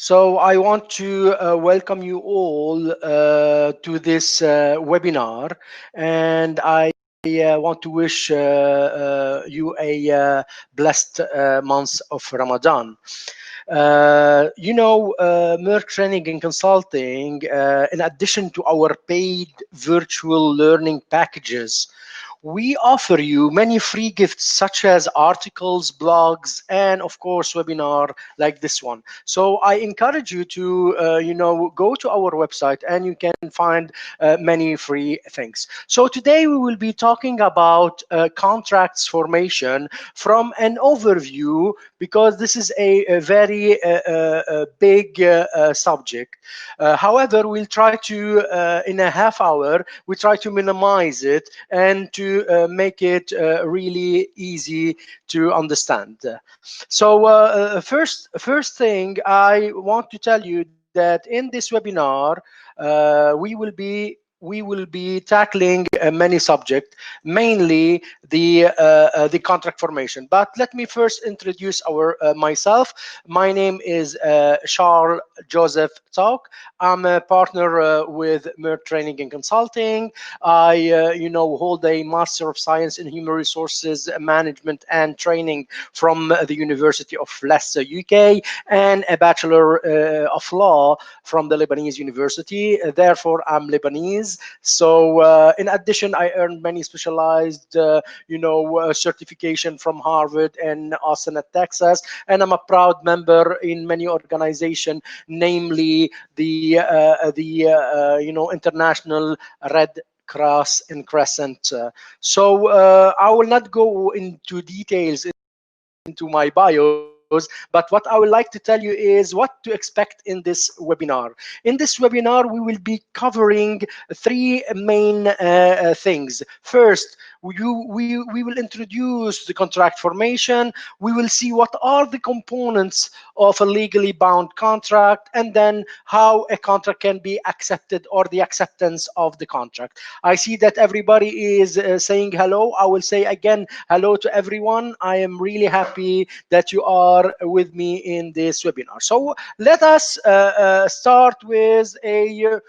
So I want to welcome you all to this webinar, and I want to wish you a blessed month of Ramadan. Meirc Training and Consulting, in addition to our paid virtual learning packages, we offer you many free gifts such as articles, blogs, and of course webinar like this one. So I encourage you to go to our website and you can find many free things. So today we will be talking about contracts formation from an overview, because this is a very big subject. However, we'll try to in a half hour we try to minimize it and to make it really easy to understand. So first thing I want to tell you that in this webinar we will be tackling many subjects, mainly the contract formation. But let me first introduce myself. My name is Charles Joseph Talk. I'm a partner with Meirc Training and Consulting. I, hold a Master of Science in Human Resources Management and Training from the University of Leicester, UK, and a Bachelor of Law from the Lebanese University. Therefore, I'm Lebanese. So, in addition, I earned many specialized, certification from Harvard and Austin at Texas, and I'm a proud member in many organizations, namely the International Red Cross and Crescent. So I will not go into details into my bios, but what I would like to tell you is what to expect in this webinar. In this webinar, we will be covering three main things. First, we will introduce the contract formation. We will see what are the components of a legally bound contract, and then how a contract can be accepted or the acceptance of the contract. I see that everybody is saying hello. I will say again hello to everyone. I am really happy that you are with me in this webinar. So let us start with a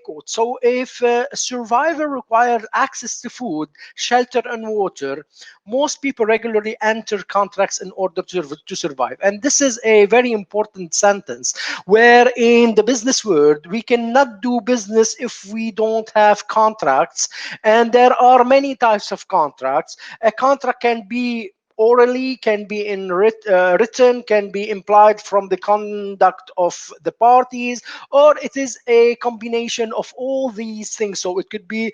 quote. So if a survivor requires access to food, shelter, and water, most people regularly enter contracts in order to survive. And this is a very important sentence, where in the business world, we cannot do business if we don't have contracts. And there are many types of contracts. A contract can be orally, can be in written, can be implied from the conduct of the parties, or it is a combination of all these things. So it could be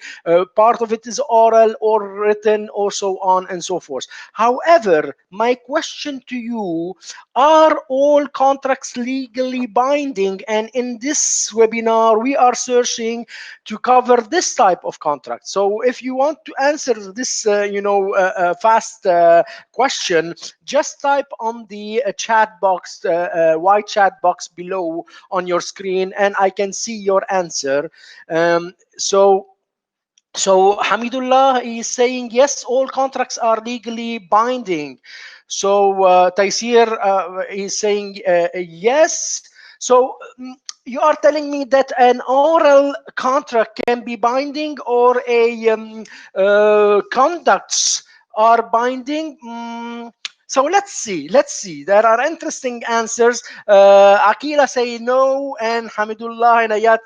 part of it is oral or written, or so on and so forth. However, my question to you, are all contracts legally binding? And in this webinar, we are searching to cover this type of contract. So if you want to answer this fast question, just type on the chat box, white chat box below on your screen, and I can see your answer. So Hamidullah is saying yes, all contracts are legally binding. So Taysir is saying yes. So you are telling me that an oral contract can be binding, or a conducts are binding? So let's see. There are interesting answers. Akila say no, and Hamidullah and Ayat,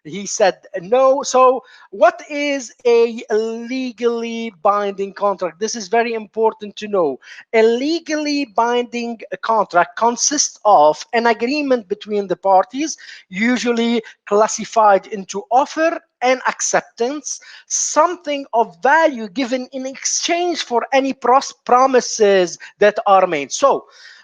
he said no. So what is a legally binding contract? This is very important to know. A legally binding contract consists of an agreement between the parties, usually classified into offer and acceptance, something of value given in exchange for any promises that are made.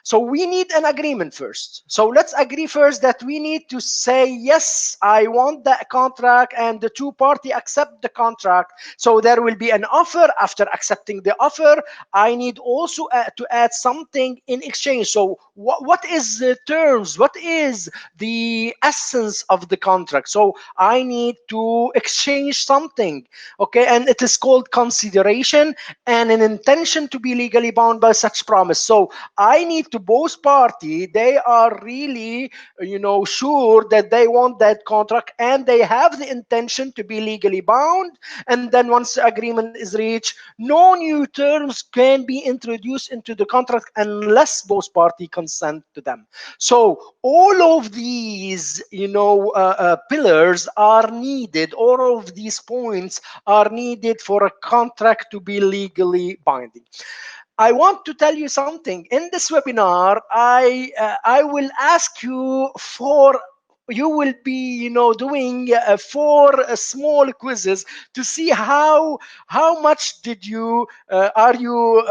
So we need an agreement first. So let's agree first that we need to say, yes, I want that contract, and the two parties accept the contract. So there will be an offer. After accepting the offer, I need also to add something in exchange. So what is the terms, what is the essence of the contract. So I need to exchange something, okay, and it is called consideration and an intention to be legally bound by such promise. So I need to both party, they are really, sure that they want that contract and they have the intention to be legally bound. And then once the agreement is reached, no new terms can be introduced into the contract unless both parties consent to them. So all of these, pillars are needed. All of these points are needed for a contract to be legally binding. I want to tell you something. In this webinar, I will ask you for, you will be, doing four small quizzes to see how much did you are you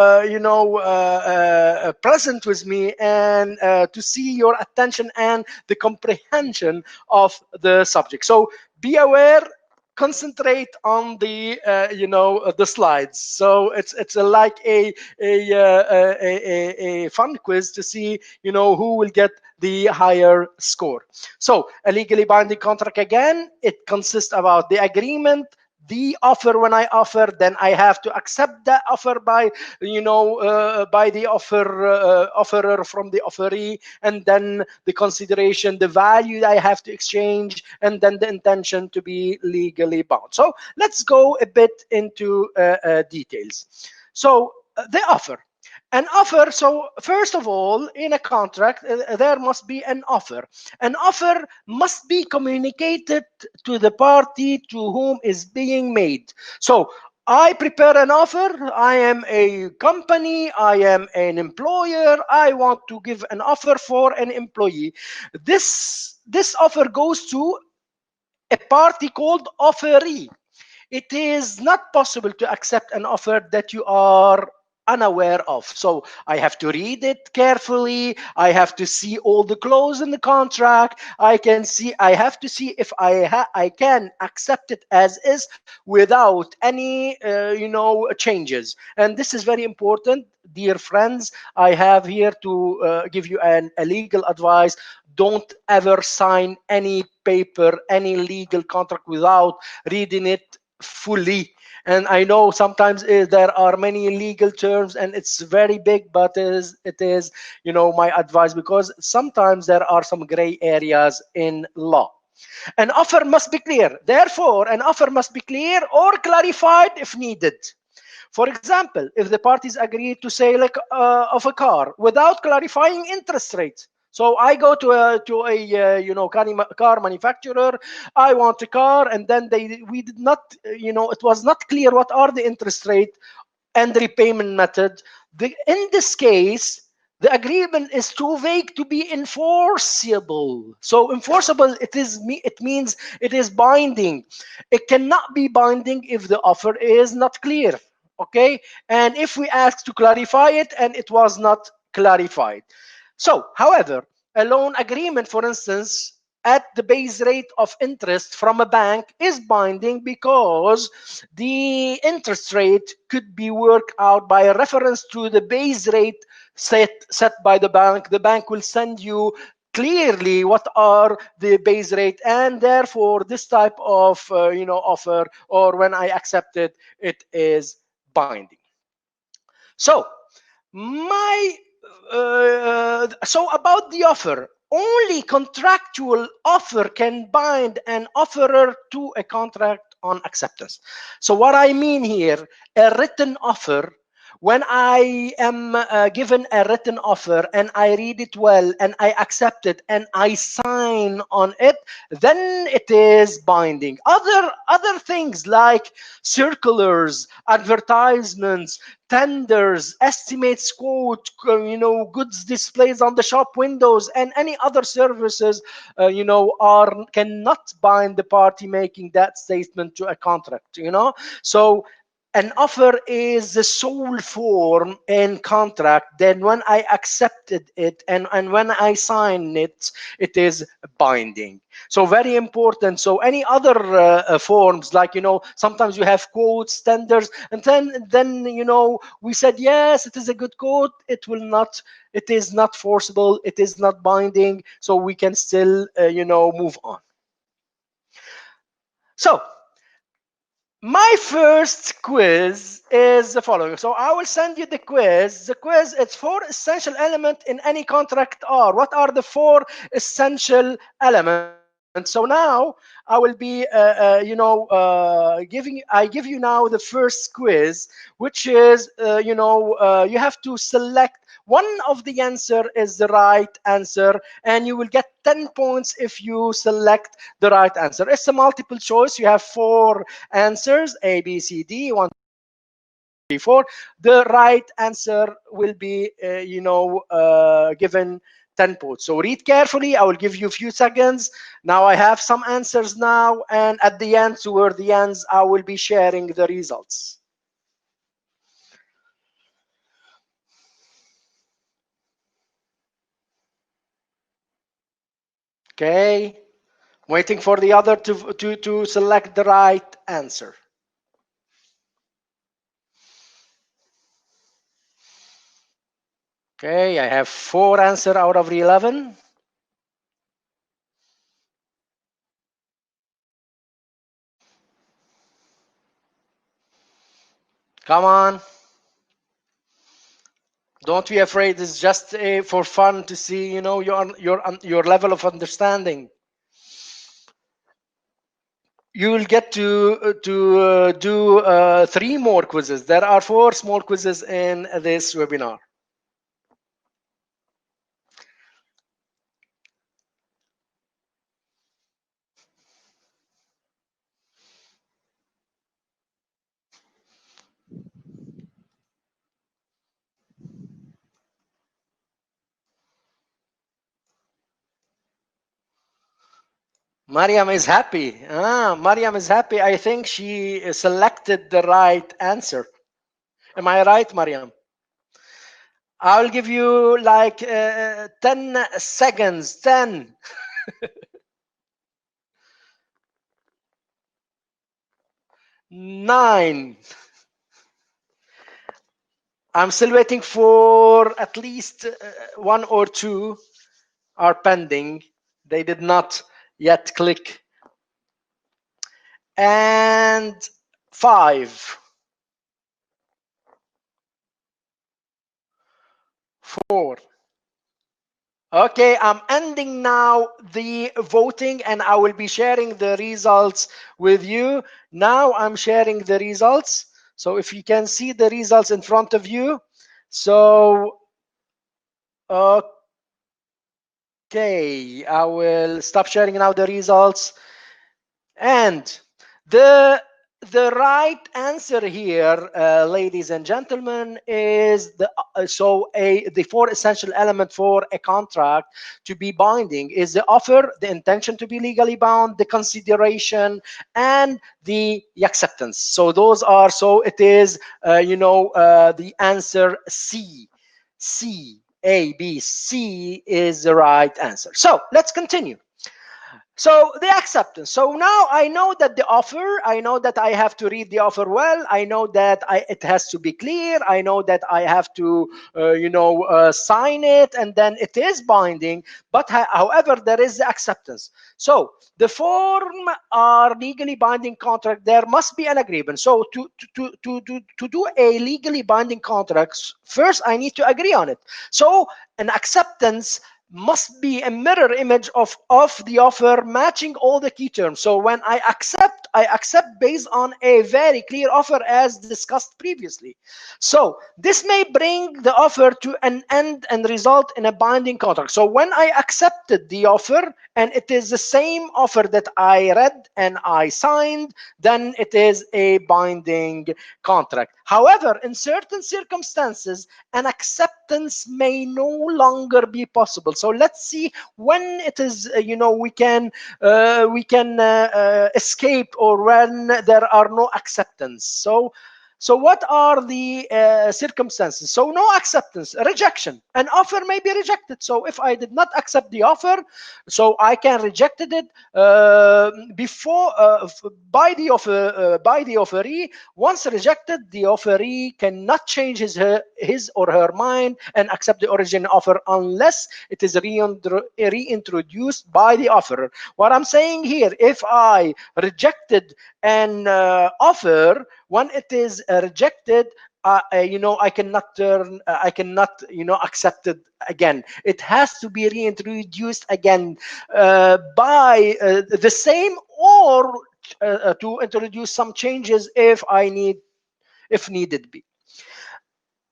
present with me, and to see your attention and the comprehension of the subject. So be aware, concentrate on the the slides. So it's like a fun quiz to see who will get the higher score. So a legally binding contract, again, it consists about the agreement, the offer. When I offer, then I have to accept that offer by by the offerer from the offeree, and then the consideration, the value I have to exchange, and then the intention to be legally bound. So let's go a bit into details. So the offer. An offer, so first of all, in a contract, there must be an offer. An offer must be communicated to the party to whom is being made. So I prepare an offer. I am a company. I am an employer. I want to give an offer for an employee. This offer goes to a party called offeree. It is not possible to accept an offer that you are unaware of. So I have to read it carefully. I have to see all the clauses in the contract. I have to see if I can accept it as is without any changes. And this is very important, dear friends. I have here to give you a legal advice. Don't ever sign any paper, any legal contract without reading it fully. And I know sometimes there are many legal terms and it's very big, but it is my advice, because sometimes there are some gray areas in law. An offer must be clear. Therefore, an offer must be clear or clarified if needed. For example, if the parties agree to sale of a car without clarifying interest rates. So I go to a car manufacturer. I want a car, and then we did not it was not clear what are the interest rate and repayment method. In this case, the agreement is too vague to be enforceable. So enforceable, it means it is binding. It cannot be binding if the offer is not clear. Okay, and if we ask to clarify it and it was not clarified. So, however, a loan agreement, for instance, at the base rate of interest from a bank is binding because the interest rate could be worked out by a reference to the base rate set by the bank. The bank will send you clearly what are the base rate, and therefore this type of offer, or when I accept it, it is binding. So my so about the offer, only contractual offer can bind an offerer to a contract on acceptance. So what I mean here, a written offer, when I am given a written offer and I read it well and I accept it and I sign on it, then it is binding. Other things like circulars, advertisements, tenders, estimates, quote, goods displays on the shop windows, and any other services, cannot bind the party making that statement to a contract. So an offer is the sole form in contract, then when I accepted it and when I sign it, it is binding. So very important. So any other forms, like, sometimes you have quotes, tenders, and then we said yes, it is a good quote. It is not forcible. It is not binding. So we can still move on. So my first quiz is the following. So I will send you the quiz. The quiz, it's 4 essential elements in any contract are. What are the 4 essential elements? So now I will be, I give you now the first quiz, which is, you have to select one of the answer is the right answer, and you will get 10 points if you select the right answer. It's a multiple choice. You have 4 answers, A, B, C, D, 1, 2, 3, 4. The right answer will be, given 10 points. So read carefully. I will give you a few seconds. Now I have some answers now, and at the end, toward the ends, I will be sharing the results. Okay, waiting for the other to select the right answer. Okay, I have 4 answers out of the 11. Come on. Don't be afraid. It's just for fun to see, your level of understanding. You will get to do 3 more quizzes. There are 4 small quizzes in this webinar. Mariam is happy. Mariam is happy. I think she selected the right answer. Am I right, Mariam? I'll give you like 10 seconds. 10. 9. I'm still waiting for at least 1 or 2 are pending. They did not yet click. And 5. 4. Okay, I'm ending now the voting, and I will be sharing the results with you. Now I'm sharing the results. So if you can see the results in front of you. So, okay, I will stop sharing now the results. And the right answer here, ladies and gentlemen, is the 4 essential elements for a contract to be binding is the offer, the intention to be legally bound, the consideration, and the acceptance. So those are, so it is, the answer C. A, B, C is the right answer. So let's continue. So the acceptance. So now I know that the offer, I know that I have to read the offer well. I know that it has to be clear. I know that I have to, sign it, and then it is binding. But however, there is the acceptance. So the form are legally binding contract. There must be an agreement. So to do a legally binding contract, first I need to agree on it. So an acceptance must be a mirror image of the offer, matching all the key terms. So when I accept based on a very clear offer as discussed previously. So this may bring the offer to an end and result in a binding contract. So when I accepted the offer and it is the same offer that I read and I signed, then it is a binding contract. However, in certain circumstances, an acceptance may no longer be possible. So let's see when it is, we can escape, or when there are no acceptance. So So what are the circumstances? So no acceptance, rejection. An offer may be rejected. So if I did not accept the offer, so I can reject it before by the offeree. Once rejected, the offeree cannot change his or her mind and accept the original offer unless it is reintroduced by the offerer. What I'm saying here, if I rejected an offer, when it is rejected, I cannot accept it again. It has to be reintroduced again by the same, or to introduce some changes if needed be.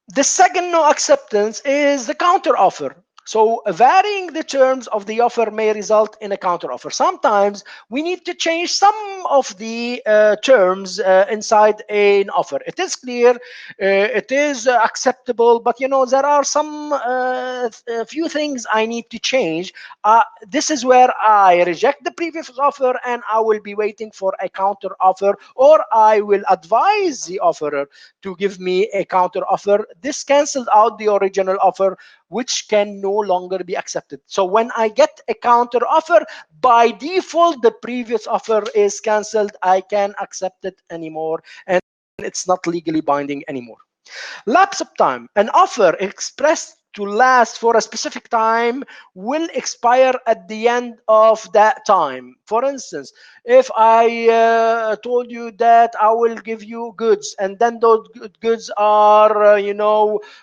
The second no acceptance is the counter offer. So varying the terms of the offer may result in a counter offer. Sometimes we need to change some of the terms inside an offer. It is clear, it is acceptable, but there are some few things I need to change. This is where I reject the previous offer and I will be waiting for a counter offer, or I will advise the offerer to give me a counter offer. This canceled out the original offer, which can no longer be accepted. So when I get a counter offer, by default, the previous offer is canceled. I can't accept it anymore, and it's not legally binding anymore. Lapse of time. An offer expressed to last for a specific time will expire at the end of that time. For instance, if I told you that I will give you goods, and then those goods are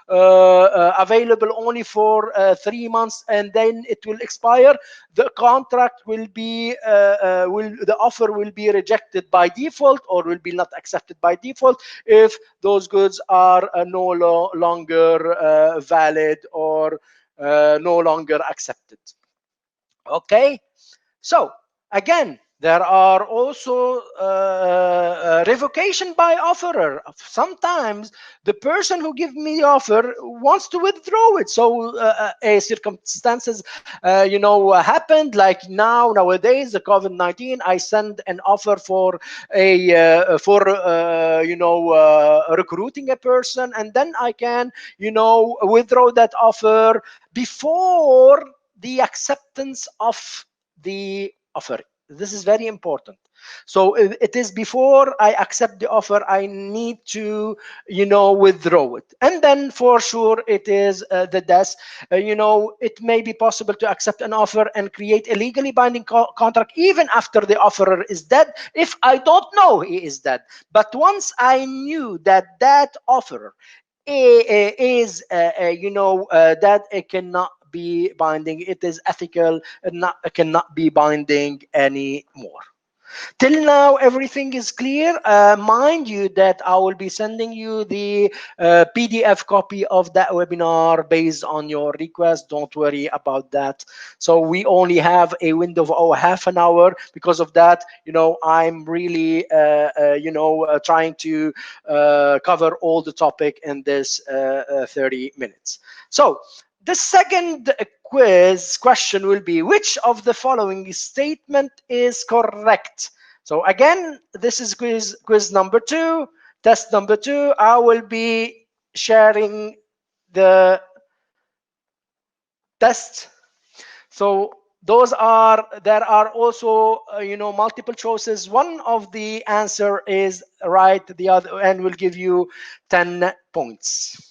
available only for 3 months, and then it will expire, the contract will be the offer will be rejected by default, or will be not accepted by default if those goods are no longer valid, or no longer accepted. Okay, so again, there are also revocation by offerer. Sometimes the person who gives me the offer wants to withdraw it. So a circumstances happened, like nowadays the COVID-19. I send an offer for recruiting a person, and then I can withdraw that offer before the acceptance of the offer. This is very important. So it is before I accept the offer, I need to withdraw it. And then for sure it is the death. It may be possible to accept an offer and create a legally binding contract even after the offerer is dead, if I don't know he is dead. But once I knew that that offerer is that it cannot be binding, it is ethical, and cannot be binding anymore. Till now, everything is clear. Mind you that I will be sending you the PDF copy of that webinar based on your request. Don't worry about that. So we only have a window of half an hour. Because of that, I'm really trying to cover all the topic in this 30 minutes. So the second question will be, which of the following statement is correct? So again, this is quiz number 2, test number 2. I will be sharing the test. So there are also multiple choices. One of the answer is right, the other, and will give you 10 points.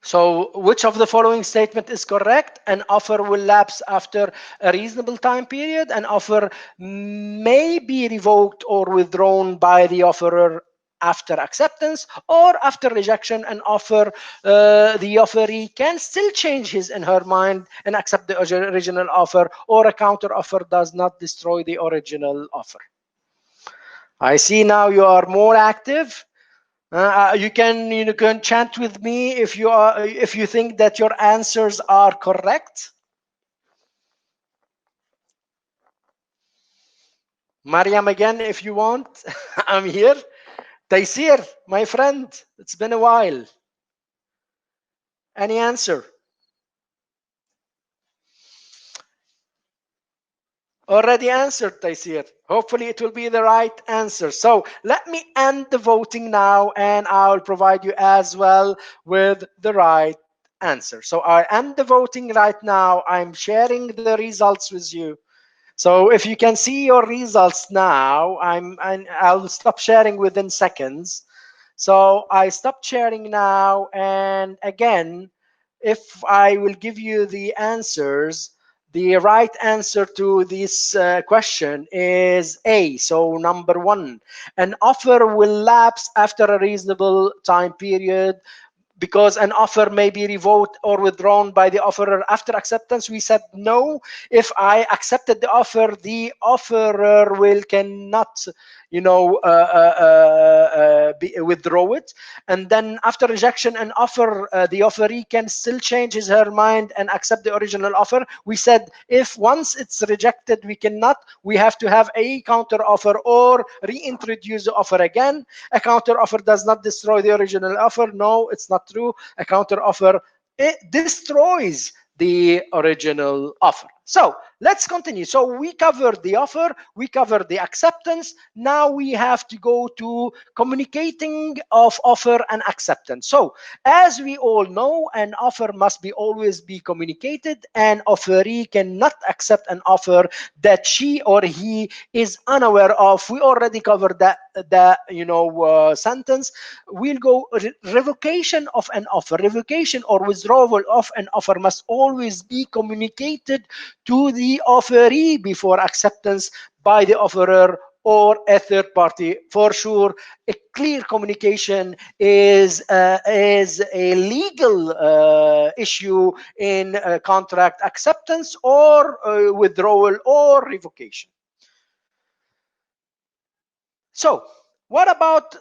So which of the following statement is correct? An offer will lapse after a reasonable time period. An offer may be revoked or withdrawn by the offerer after acceptance, or after rejection. An offer, the offeree can still change his and her mind and accept the original offer, or a counter offer does not destroy the original offer. I see now you are more active. You can chat with me if you think that your answers are correct. Mariam again, if you want. I'm here. Taysir, my friend, it's been a while. Any answer? Already answered, Taysir. Hopefully it will be the right answer. So let me end the voting now, and I'll provide you as well with the right answer. So I end the voting right now. I'm sharing the results with you. So if you can see your results now, I'll stop sharing within seconds. So I stopped sharing now, and again, if I will give you the answers, the right answer to this question is A. So number one, an offer will lapse after a reasonable time period because an offer may be revoked or withdrawn by the offerer after acceptance. We said no. If I accepted the offer, the offerer will cannot, withdraw it. And then after rejection and offer, the offeree can still change his her mind and accept the original offer. We said if once it's rejected, we have to have a counter offer or reintroduce the offer again. A counter offer does not destroy the original offer. No, it's not true. A counter offer, it destroys the original offer. So let's continue. So we covered the offer, we covered the acceptance. Now we have to go to communicating of offer and acceptance. So as we all know, an offer must be always be communicated, and offeree cannot accept an offer that she or he is unaware of. We already covered that sentence. We'll go revocation of an offer. Revocation or withdrawal of an offer must always be communicated to the offeree before acceptance by the offerer or a third party. For sure, a clear communication is a legal issue in contract acceptance or withdrawal or revocation. So what about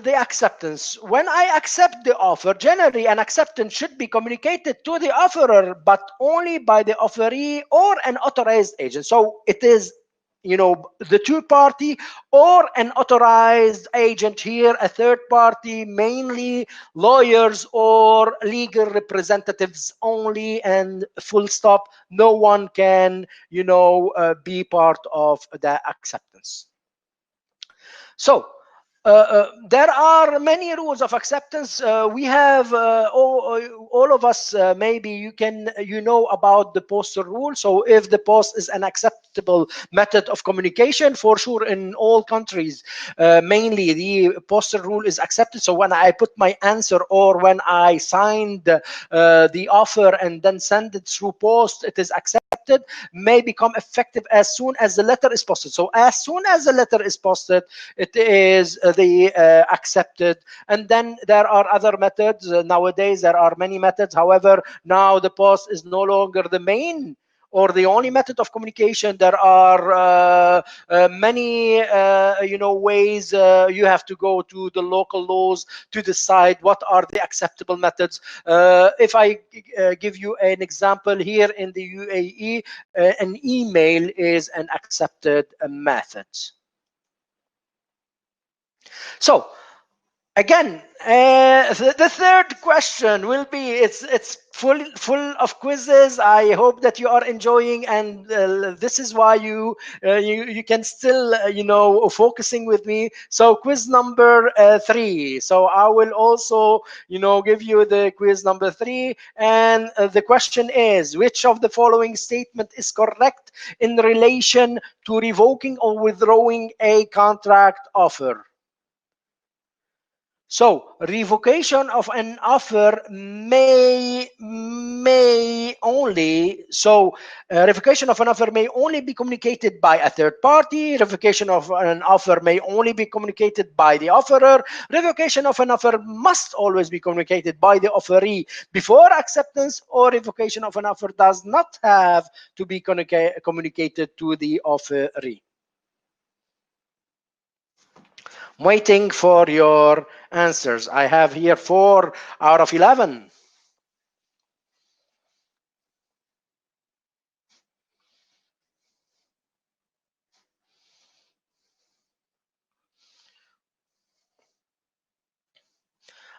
the acceptance? When I accept the offer, generally an acceptance should be communicated to the offerer, but only by the offeree or an authorized agent. So it is, the two party or an authorized agent here, a third party, mainly lawyers or legal representatives only, and full stop. No one can, be part of the acceptance. So there are many rules of acceptance. We have all of us. Maybe you know about the postal rule. So if the post is an acceptable method of communication, for sure in all countries, mainly the postal rule is accepted. So when I put my answer or when I signed the offer and then send it through post, it is accepted. May become effective as soon as the letter is posted. So as soon as the letter is posted, it is the accepted. And then there are other methods. Nowadays there are many methods. However, now the post is no longer the main or the only method of communication. There are many ways. You have to go to the local laws to decide what are the acceptable methods. If I give you an example, here in the UAE, an email is an accepted method. So again, the third question will be, it's full of quizzes. I hope that you are enjoying, and this is why you can still focusing with me. So quiz number 3. So I will also give you the quiz number 3, and the question is, which of the following statement is correct in relation to revoking or withdrawing a contract offer? So revocation of an offer may only, revocation of an offer may only be communicated by a third party. Revocation of an offer may only be communicated by the offerer. Revocation of an offer must always be communicated by the offeree before acceptance, or revocation of an offer does not have to be communicated to the offeree. I'm waiting for your answers. I have here 4 out of 11.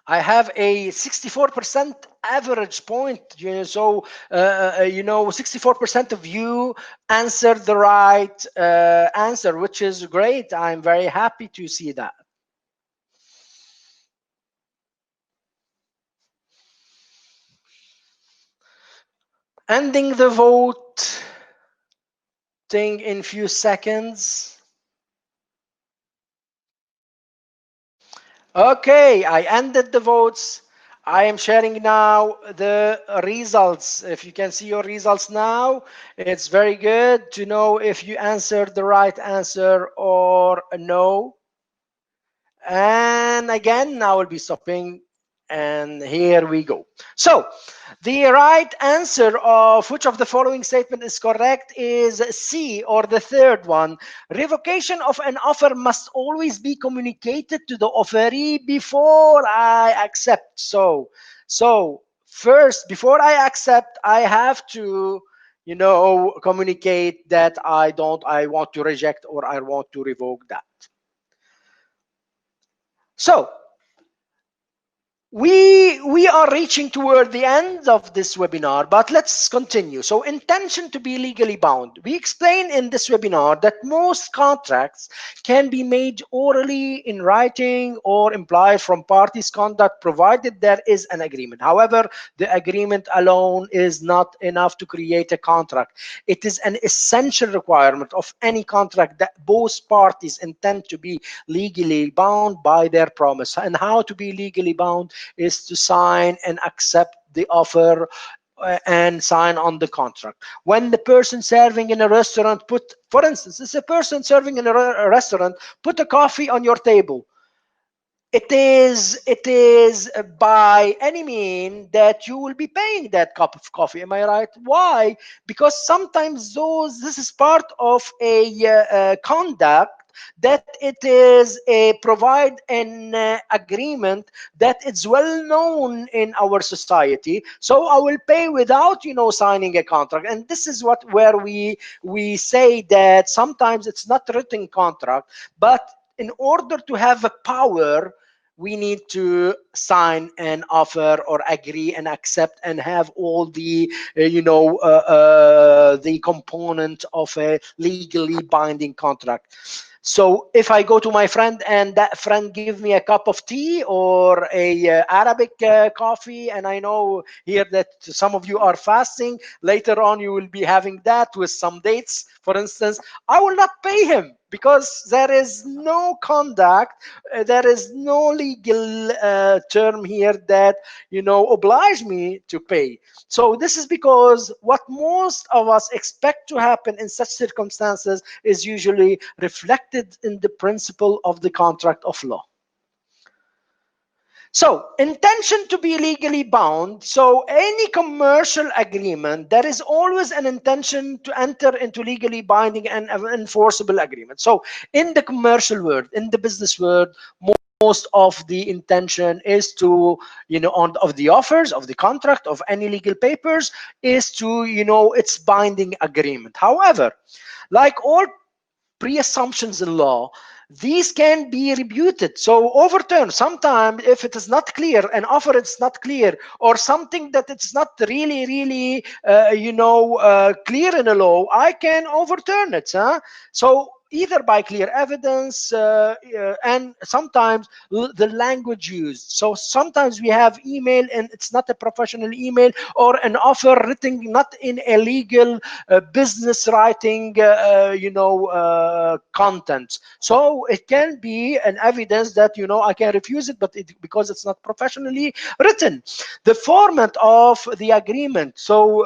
I have a 64% average point. So 64% of you answered the right answer, which is great. I'm very happy to see that. Ending the vote in few seconds. Okay, I ended the votes. I am sharing now the results. If you can see your results now, it's very good to know if you answered the right answer or no. And again, I will be stopping, and here we go. So the right answer of which of the following statement is correct is C, or the third one. Revocation of an offer must always be communicated to the offeree before I accept. So first, before I accept, I have to communicate that I want to reject or I want to revoke that. So we are reaching toward the end of this webinar, but let's continue. So intention to be legally bound. We explain in this webinar that most contracts can be made orally, in writing, or implied from parties' conduct, provided there is an agreement. However, the agreement alone is not enough to create a contract. It is an essential requirement of any contract that both parties intend to be legally bound by their promise. And how to be legally bound is to sign and accept the offer and sign on the contract. When the person serving in a restaurant for instance, it's a person serving in a restaurant, put a coffee on your table. It is by any mean that you will be paying that cup of coffee. Am I right? Why? Because sometimes this is part of a conduct that it is a provide an agreement that it's well known in our society. So I will pay without signing a contract, and this is where we say that sometimes it's not written contract, but in order to have a power, we need to sign an offer or agree and accept and have all the the component of a legally binding contract. So if I go to my friend and that friend give me a cup of tea or a Arabic coffee, and I know here that some of you are fasting, later on you will be having that with some dates, for instance, I will not pay him because there is no conduct, there is no legal term here that oblige me to pay. So this is because what most of us expect to happen in such circumstances is usually reflected in the principle of the contract of law. So intention to be legally bound. So any commercial agreement, there is always an intention to enter into legally binding and enforceable agreement. So in the commercial world, in the business world, most of the intention is to, of the offers, of the contract, of any legal papers, is to, it's binding agreement. However, like all pre-assumptions in law, these can be refuted, so overturned. Sometimes if it is not clear, an offer is not clear, or something that it's not really clear in the law, I can overturn it. So either by clear evidence and sometimes the language used. So sometimes we have email and it's not a professional email, or an offer written not in a legal business writing content. So it can be an evidence that I can refuse it, but because it's not professionally written. The format of the agreement, so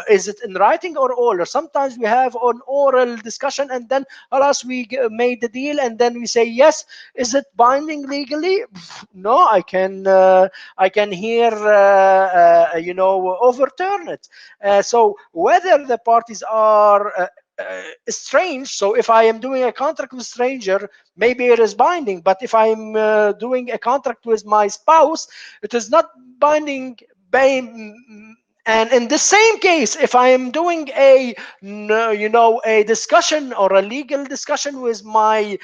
is it in writing or oral? Sometimes we have an oral discussion and then we made the deal and then we say yes. Is it binding legally? No, I can here overturn it. So whether the parties are strange, so if I am doing a contract with a stranger, maybe it is binding, but if I'm doing a contract with my spouse, it is not binding. And in the same case, if I am doing a discussion or a legal discussion with my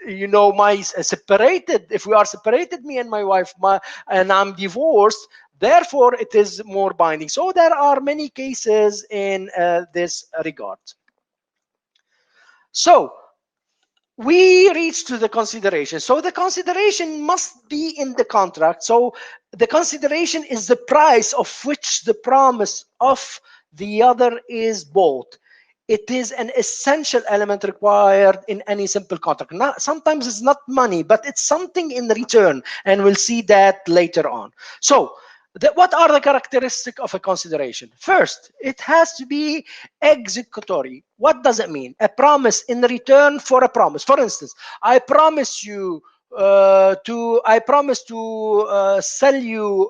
my separated, if we are separated, me and my wife, and I'm divorced, therefore it is more binding. So there are many cases in this regard. So we reach to the consideration. So the consideration must be in the contract. So the consideration is the price of which the promise of the other is bought. It is an essential element required in any simple contract. Now, sometimes it's not money, but it's something in return, and we'll see that later on. So what are the characteristics of a consideration? First, it has to be executory. What does it mean? A promise in return for a promise. For instance, I promise to sell you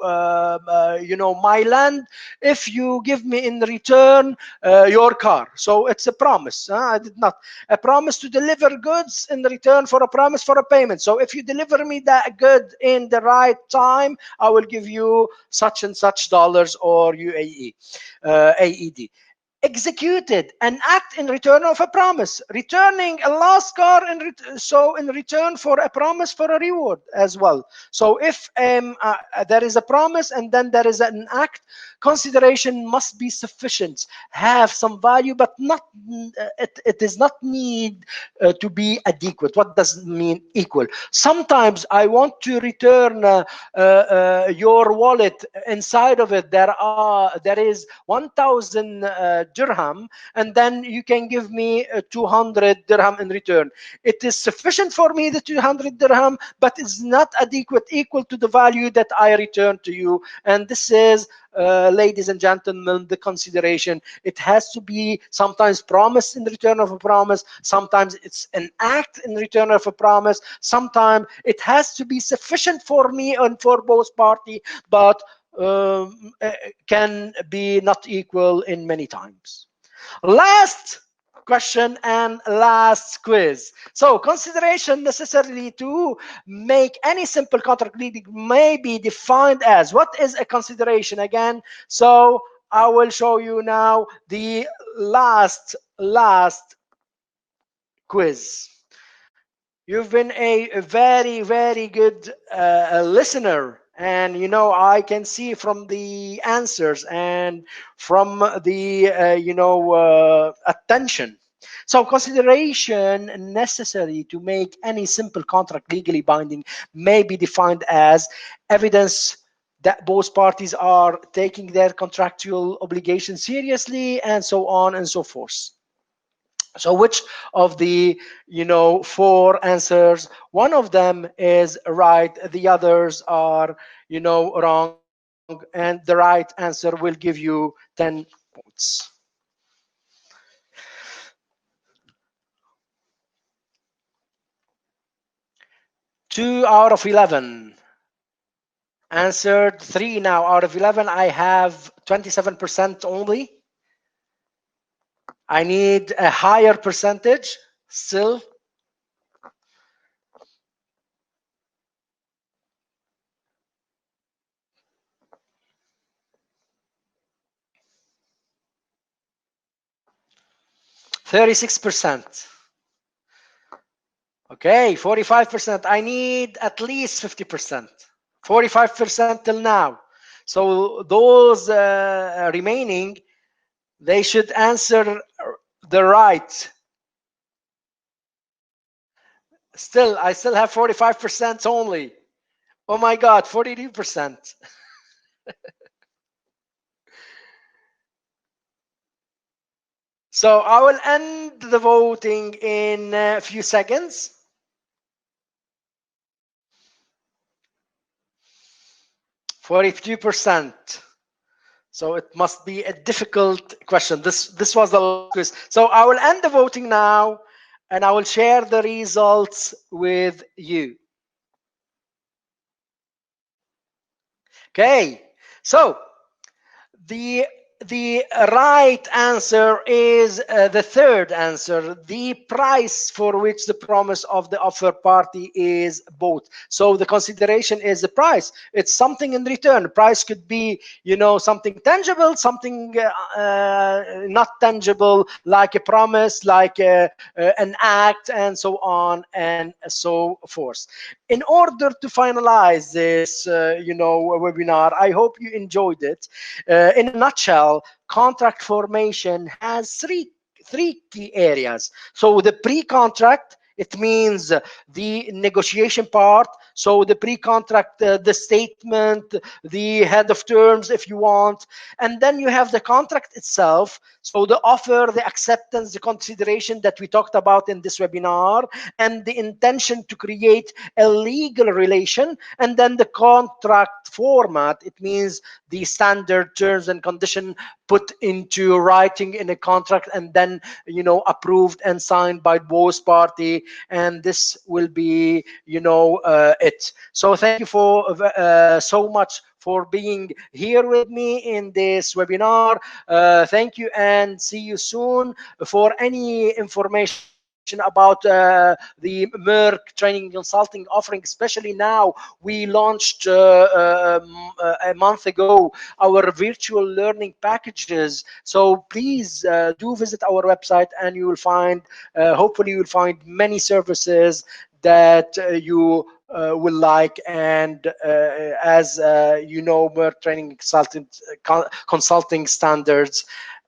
my land if you give me in return your car. So it's a promise. I did not. A promise to deliver goods in return for a promise for a payment. So if you deliver me that good in the right time, I will give you such and such dollars or AED. Executed, an act in return of a promise, returning a lost car in return for a promise for a reward as well. So if there is a promise and then there is an act, consideration must be sufficient, have some value, but not it does not need to be adequate. What does it mean equal? Sometimes I want to return your wallet. Inside of it there is 1,000 dirham, and then you can give me 200 dirham in return. It is sufficient for me, the 200 dirham, but it's not adequate, equal to the value that I return to you. And this is, ladies and gentlemen, the consideration. It has to be sometimes promise in return of a promise, sometimes it's an act in return of a promise, sometimes it has to be sufficient for me and for both parties, but can be not equal in many times. Last question and last quiz. So consideration necessarily to make any simple contract may be defined as, what is a consideration again? So I will show you now the last quiz. You've been a very, very good listener, and I can see from the answers and from the attention. So consideration necessary to make any simple contract legally binding may be defined as evidence that both parties are taking their contractual obligations seriously, and so on and so forth. So which of the four answers? One of them is right, the others are wrong, and the right answer will give you 10 points. 2 out of 11 answered. 3 now out of 11. I have 27% only. I need a higher percentage still. %. Okay, 45%. I need at least 50%. 45% till now. So those remaining, they should answer the right. I still have 45% only. Oh my God, 42%. So I will end the voting in a few seconds. 42%. So it must be a difficult question. This was the last quiz. So I will end the voting now, and I will share the results with you. Okay, so the the right answer is the third answer, the price for which the promise of the offer party is bought. So the consideration is the price. It's something in return. Price could be, something tangible, something not tangible, like a promise, like an act, and so on and so forth. In order to finalize this, webinar, I hope you enjoyed it. In a nutshell, contract formation has three key areas. So the pre-contract, it means the negotiation part. So the pre-contract, the statement, the head of terms, if you want. And then you have the contract itself. So the offer, the acceptance, the consideration that we talked about in this webinar, and the intention to create a legal relation. And then the contract format, it means the standard terms and condition put into writing in a contract, and then approved and signed by both party. And this will be it. So thank you for so much for being here with me in this webinar. Thank you, and see you soon. For any information about the Meirc training consulting offering, especially now, we launched a month ago our virtual learning packages. So please do visit our website, and you will find, hopefully you will find many services that you will like. And as Meirc training consulting standards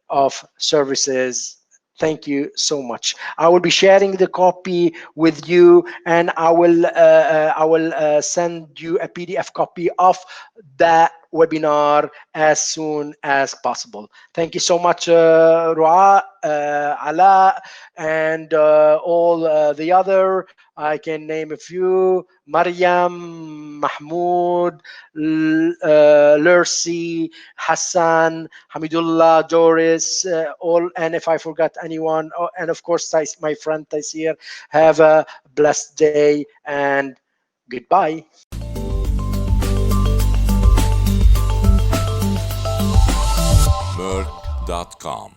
of services. Thank you so much. I will be sharing the copy with you, and I will send you a PDF copy of that webinar as soon as possible. Thank you so much, Rua, Ala, and all the other. I can name a few: Mariam, Mahmoud, Lursi, Hassan, Hamidullah, Doris, all. And if I forgot anyone, and of course, my friend Taisir, have a blessed day and goodbye. Meirc.com